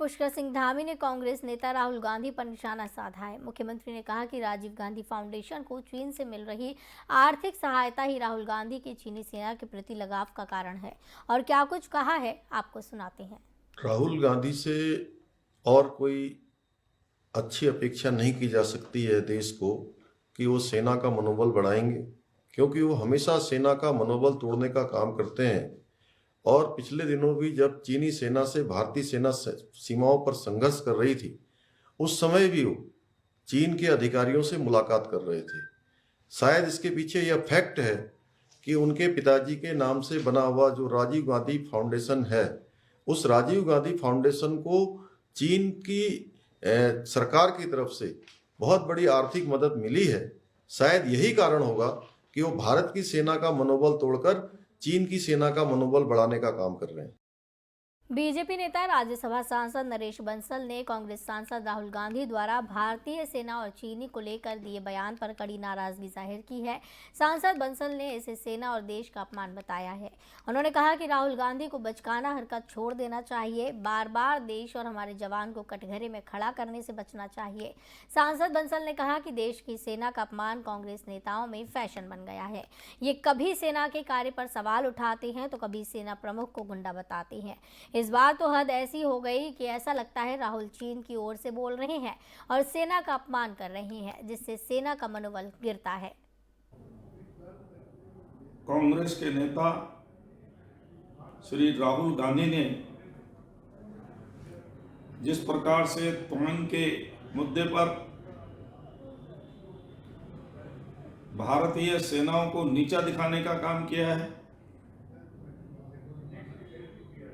पुष्कर सिंह धामी ने कांग्रेस नेता राहुल गांधी पर निशाना साधा है। मुख्यमंत्री ने कहा कि राजीव गांधी फाउंडेशन को चीन से मिल रही आर्थिक सहायता ही राहुल गांधी की चीनी सेना के प्रति लगाव का कारण है। और क्या कुछ कहा है, आपको सुनाते हैं। राहुल गांधी से और कोई अच्छी अपेक्षा नहीं की जा सकती है देश को कि वो सेना का मनोबल बढ़ाएंगे, क्योंकि वो हमेशा सेना का मनोबल तोड़ने का काम करते हैं। और पिछले दिनों भी जब चीनी सेना से भारतीय सेना सीमाओं पर संघर्ष कर रही थी, उस समय भी वो चीन के अधिकारियों से मुलाकात कर रहे थे। शायद इसके पीछे यह फैक्ट है कि उनके पिताजी के नाम से बना हुआ जो राजीव गांधी फाउंडेशन है, उस राजीव गांधी फाउंडेशन को चीन की सरकार की तरफ से बहुत बड़ी आर्थिक मदद मिली है। शायद यही कारण होगा कि वो भारत की सेना का मनोबल तोड़कर चीन की सेना का मनोबल बढ़ाने का काम कर रहे हैं। बीजेपी नेता राज्यसभा सांसद नरेश बंसल ने कांग्रेस सांसद राहुल गांधी द्वारा भारतीय सेना और चीनी को लेकर दिए बयान पर कड़ी नाराजगी जाहिर की है। सांसद बंसल ने इसे सेना और देश का अपमान बताया है। उन्होंने कहा कि राहुल गांधी को बचकाना हरकत छोड़ देना चाहिए। बार बार देश और हमारे जवान को कटघरे में खड़ा करने से बचना चाहिए। सांसद बंसल ने कहा कि देश की सेना का अपमान कांग्रेस नेताओं में फैशन बन गया है। ये कभी सेना के कार्य पर सवाल उठाते हैं तो कभी सेना प्रमुख को गुंडा बताते हैं। इस बार तो हद ऐसी हो गई कि ऐसा लगता है राहुल चीन की ओर से बोल रहे हैं और सेना का अपमान कर रहे हैं, जिससे सेना का मनोबल गिरता है। कांग्रेस के नेता श्री राहुल गांधी ने जिस प्रकार से तवांग के मुद्दे पर भारतीय सेनाओं को नीचा दिखाने का काम किया है,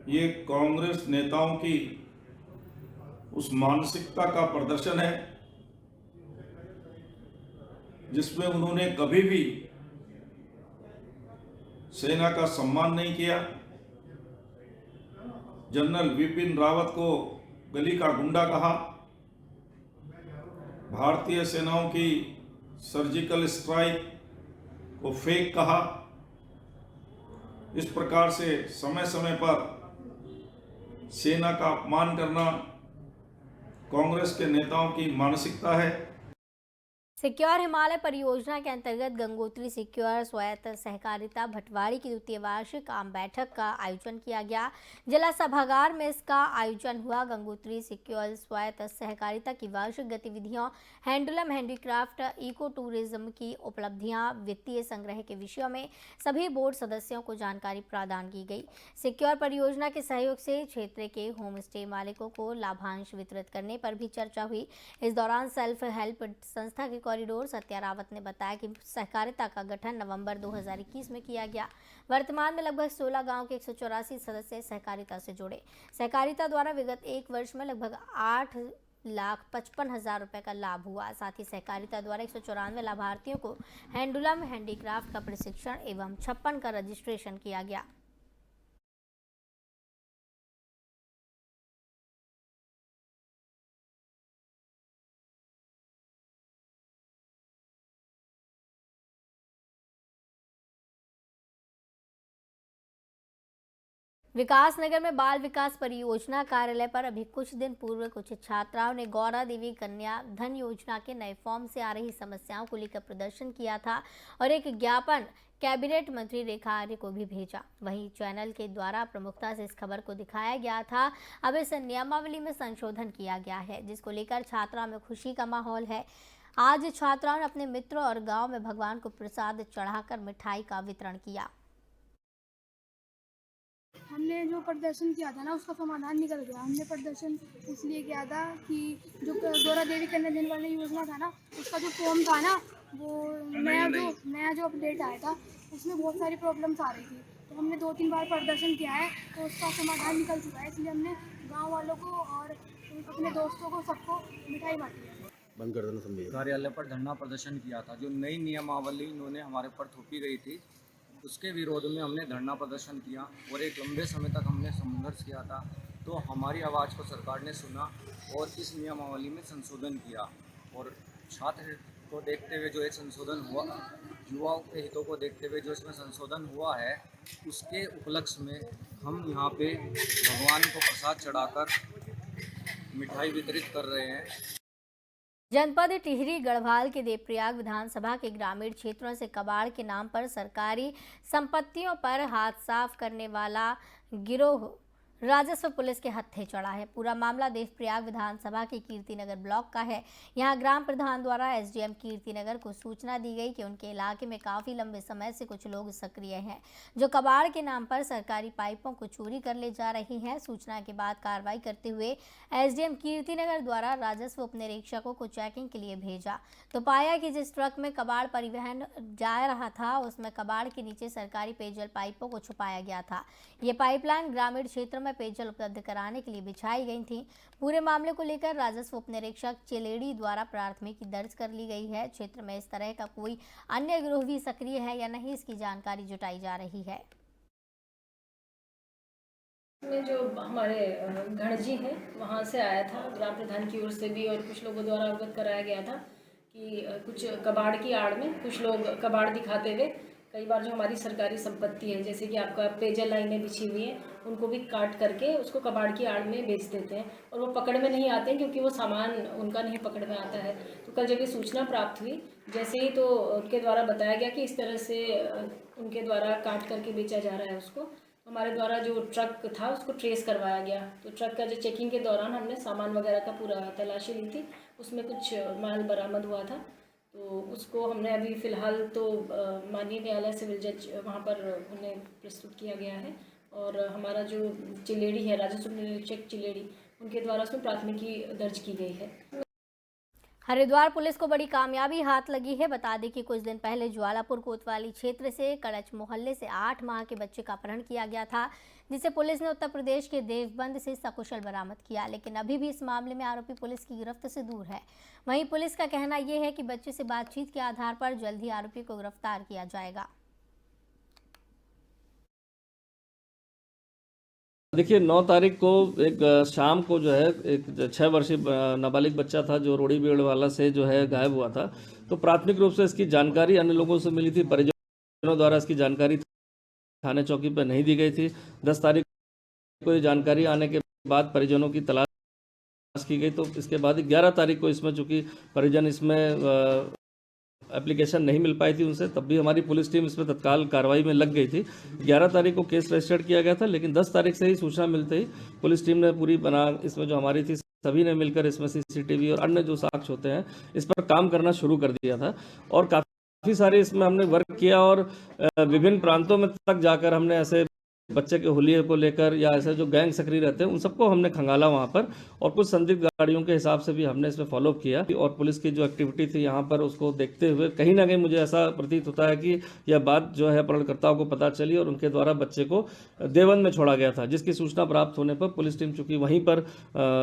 ये कांग्रेस नेताओं की उस मानसिकता का प्रदर्शन है जिसमें उन्होंने कभी भी सेना का सम्मान नहीं किया। जनरल विपिन रावत को गली का गुंडा कहा, भारतीय सेनाओं की सर्जिकल स्ट्राइक को फेक कहा। इस प्रकार से समय समय पर सेना का अपमान करना कांग्रेस के नेताओं की मानसिकता है। सिक्योर हिमालय परियोजना के अंतर्गत गंगोत्री सिक्योर स्वायत्त सहकारिता भटवाड़ी की द्वितीय वार्षिक आम बैठक का आयोजन किया गया। जिला सभागार में इसका आयोजन हुआ। गंगोत्री सिक्योर स्वायत्त सहकारिता की वार्षिक गतिविधियों, हैंडलूम हैंडीक्राफ्ट, इको टूरिज्म की उपलब्धियां, वित्तीय संग्रह के विषयों में सभी बोर्ड सदस्यों को जानकारी प्रदान की गई। सिक्योर परियोजना के सहयोग से क्षेत्र के होम स्टे मालिकों को लाभांश वितरित करने पर भी चर्चा हुई। इस दौरान सेल्फ हेल्प संस्था के कॉरिडोर सत्या रावत ने बताया कि सहकारिता का गठन नवंबर 2021 में किया गया। वर्तमान में लगभग 16 गांव के 184 सदस्य सहकारिता से जुड़े। सहकारिता द्वारा विगत एक वर्ष में लगभग 8,55,000 रुपए का लाभ हुआ। साथ ही सहकारिता द्वारा 194 लाभार्थियों को हैंडलूम हैंडीक्राफ्ट का प्रशिक्षण एवं 56 का रजिस्ट्रेशन किया गया। विकासनगर में बाल विकास परियोजना कार्यालय पर अभी कुछ दिन पूर्व कुछ छात्राओं ने गौरा देवी कन्या धन योजना के नए फॉर्म से आ रही समस्याओं को लेकर प्रदर्शन किया था और एक ज्ञापन कैबिनेट मंत्री रेखा आर्य को भी भेजा। वहीं चैनल के द्वारा प्रमुखता से इस खबर को दिखाया गया था। अब इस नियमावली में संशोधन किया गया है, जिसको लेकर छात्राओं में खुशी का माहौल है। आज छात्राओं ने अपने मित्रों और गाँव में भगवान को प्रसाद चढ़ाकर मिठाई का वितरण किया। हमने जो प्रदर्शन किया था ना, उसका समाधान निकल गया। हमने प्रदर्शन इसलिए किया था कि जो गौरा देवी कन्या धन वाली योजना था ना, उसका जो फॉर्म था ना, वो नया जो अपडेट आया था, उसमें बहुत सारी प्रॉब्लम्स आ रही थी। तो हमने 2-3 बार प्रदर्शन किया है, तो उसका समाधान निकल चुका है। इसलिए हमने गाँव वालों को और अपने दोस्तों को सबको मिठाई बांटी है। बंद कर देना समझिए। कार्यालय पर धरना प्रदर्शन किया था। जो नई नियमावली इन्होंने हमारे ऊपर थोपी गई थी, उसके विरोध में हमने धरना प्रदर्शन किया और एक लंबे समय तक हमने संघर्ष किया था। तो हमारी आवाज़ को सरकार ने सुना और इस नियमावली में संशोधन किया और छात्र को देखते हुए जो एक संशोधन हुआ, युवाओं के हितों को देखते हुए जो इसमें संशोधन हुआ है, उसके उपलक्ष्य में हम यहाँ पे भगवान को प्रसाद चढ़ाकर मिठाई वितरित कर रहे हैं। जनपद टिहरी गढ़वाल के देवप्रयाग विधानसभा के ग्रामीण क्षेत्रों से कबाड़ के नाम पर सरकारी संपत्तियों पर हाथ साफ करने वाला गिरोह राजस्व पुलिस के हत्थे चढ़ा है। पूरा मामला देवप्रयाग विधानसभा के कीर्तिनगर ब्लॉक का है। यहां ग्राम प्रधान द्वारा एसडीएम कीर्तिनगर को सूचना दी गई कि उनके इलाके में काफी लंबे समय से कुछ लोग सक्रिय हैं जो कबाड़ के नाम पर सरकारी पाइपों को चोरी कर ले जा रही हैं। सूचना के बाद कार्रवाई करते हुए एसडीएम कीर्तिनगर द्वारा राजस्व उप निरीक्षकों को चेकिंग के लिए भेजा तो पाया कि जिस ट्रक में कबाड़ परिवहन जा रहा था उसमें कबाड़ के नीचे सरकारी पेयजल पाइपों को छुपाया गया था। ये पाइपलाइन ग्रामीण क्षेत्रों में पेयजल उपलब्ध कराने के लिए बिछाई गई थी। पूरे मामले को लेकर राजस्व उप निरीक्षक चिलेड़ी द्वारा प्राथमिकी दर्ज कर ली गई है। क्षेत्र में इस तरह का कोई अन्य गिरोह भी सक्रिय है या नहीं, इसकी जानकारी जुटाई जा रही है। में जो हमारे गणजी हैं वहाँ से आया था, ग्राम प्रधान की ओर से भी और कुछ लोगों द्वारा अवगत कराया गया था कि कुछ कबाड़ की आड़ में कुछ लोग कबाड़ दिखाते हुए कई बार जो हमारी सरकारी संपत्ति है जैसे कि आपका पेयजल लाइनें बिछी हुई हैं उनको भी काट करके उसको कबाड़ की आड़ में बेच देते हैं और वो पकड़ में नहीं आते हैं क्योंकि वो सामान उनका नहीं पकड़ में आता है। तो कल जब ये सूचना प्राप्त हुई जैसे ही तो उनके द्वारा बताया गया कि इस तरह से उनके द्वारा काट करके बेचा जा रहा है उसको, हमारे द्वारा जो ट्रक था उसको ट्रेस करवाया गया। तो ट्रक का जो चेकिंग के दौरान हमने सामान वगैरह का पूरा तलाशी ली थी, उसमें कुछ माल बरामद हुआ था। तो उसको हमने अभी फ़िलहाल तो माननीय न्यायालय सिविल जज वहाँ पर उन्हें प्रस्तुत किया गया है और हमारा जो चिलेड़ी है राजस्व निरीक्षक चिलेड़ी उनके द्वारा उसमें प्राथमिकी दर्ज की गई है। हरिद्वार पुलिस को बड़ी कामयाबी हाथ लगी है। बता दें कि कुछ दिन पहले ज्वालापुर कोतवाली क्षेत्र से कड़च मोहल्ले से 8 माह के बच्चे का अपहरण किया गया था, जिसे पुलिस ने उत्तर प्रदेश के देवबंद से सकुशल बरामद किया। लेकिन अभी भी इस मामले में आरोपी पुलिस की गिरफ्त से दूर है। वहीं पुलिस का कहना यह है कि बच्चे से बातचीत के आधार पर जल्द ही आरोपी को गिरफ्तार किया जाएगा। देखिए 9 तारीख को एक शाम को जो है एक 6 वर्षीय नाबालिग बच्चा था जो रोड़ी बेड़वाला से जो है गायब हुआ था। तो प्राथमिक रूप से इसकी जानकारी अन्य लोगों से मिली थी, परिजनों द्वारा इसकी जानकारी थाने चौकी पर नहीं दी गई थी। 10 तारीख को ये जानकारी आने के बाद परिजनों की तलाश की गई। तो इसके बाद 11 तारीख को इसमें चूँकि परिजन इसमें एप्लीकेशन नहीं मिल पाई थी उनसे, तब भी हमारी पुलिस टीम इसमें तत्काल कार्रवाई में लग गई थी। 11 तारीख को केस रजिस्टर्ड किया गया था, लेकिन 10 तारीख से ही सूचना मिलते ही पुलिस टीम ने पूरी इसमें जो हमारी थी सभी ने मिलकर इसमें सीसीटीवी और अन्य जो साक्ष्य होते हैं इस पर काम करना शुरू कर दिया था और काफ़ी सारे इसमें हमने वर्क किया और विभिन्न प्रांतों में तक जाकर हमने ऐसे बच्चे के हुलिये को लेकर या ऐसे जो गैंग सक्रिय रहते हैं उन सबको हमने खंगाला वहाँ पर और कुछ संदिग्ध गाड़ियों के हिसाब से भी हमने इसमें फॉलोअप किया और पुलिस की जो एक्टिविटी थी यहाँ पर उसको देखते हुए कहीं ना कहीं मुझे ऐसा प्रतीत होता है कि यह बात जो है अपहरणकर्ताओं को पता चली और उनके द्वारा बच्चे को देवबंद में छोड़ा गया था, जिसकी सूचना प्राप्त होने पर पुलिस टीम चूँकि वहीं पर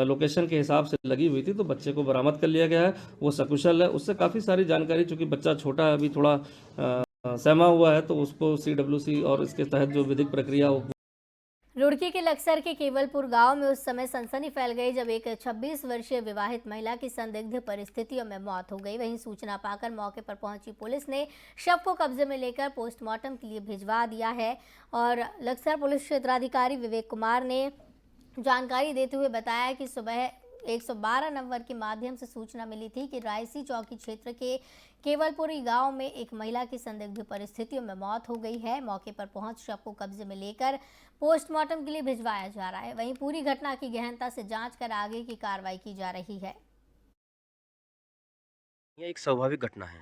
लोकेशन के हिसाब से लगी हुई थी तो बच्चे को बरामद कर लिया गया है। वो सकुशल है, उससे काफ़ी सारी जानकारी, चूँकि बच्चा छोटा है अभी थोड़ा सहमा हुआ है, तो उसको CWC और इसके तहत जो विधिक प्रक्रिया रुड़की के लक्सर के केवलपुर गांव में उस समय सनसनी फैल गई जब एक 26 वर्षीय विवाहित महिला की संदिग्ध परिस्थितियों में मौत हो गई। वहीं सूचना पाकर मौके पर पहुंची पुलिस ने शव को कब्जे में लेकर पोस्टमार्टम के लिए भिजवा दिया है और लक्सर पुलिस क्षेत्राधिकारी विवेक कुमार ने जानकारी देते हुए बताया कि सुबह 112 नंबर के माध्यम से सूचना मिली थी कि रायसी चौकी क्षेत्र के केवलपुरी गांव में एक महिला की संदिग्ध परिस्थितियों में मौत हो गई है। मौके पर पहुंच शव को कब्जे में लेकर पोस्टमार्टम के लिए भिजवाया जा रहा है। वहीं पूरी घटना की गहनता से जांच कर आगे की कार्रवाई की जा रही है। यह एक स्वाभाविक घटना है।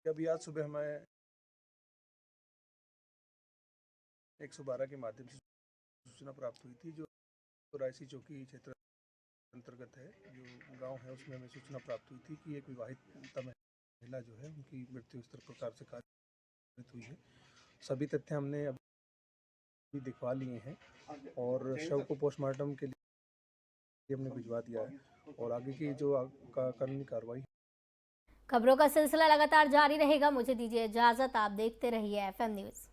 अभी आज सुबह हमें 112 के माध्यम से सूचना प्राप्त हुई थी जो रायसी चौकी क्षेत्र अंतर्गत है, जो गांव है उसमें हमें सूचना प्राप्त हुई थी कि एक विवाहित महिला जो है उनकी मृत्यु इस प्रकार से कारित हुई है। सभी तथ्य हमने अभी दिखवा लिए हैं और शव को पोस्टमार्टम के लिए हमने भिजवा दिया है और आगे की जो कानूनी कार्रवाई। खबरों का सिलसिला लगातार जारी रहेगा। मुझे दीजिए इजाजत, आप देखते रहिए FM न्यूज़।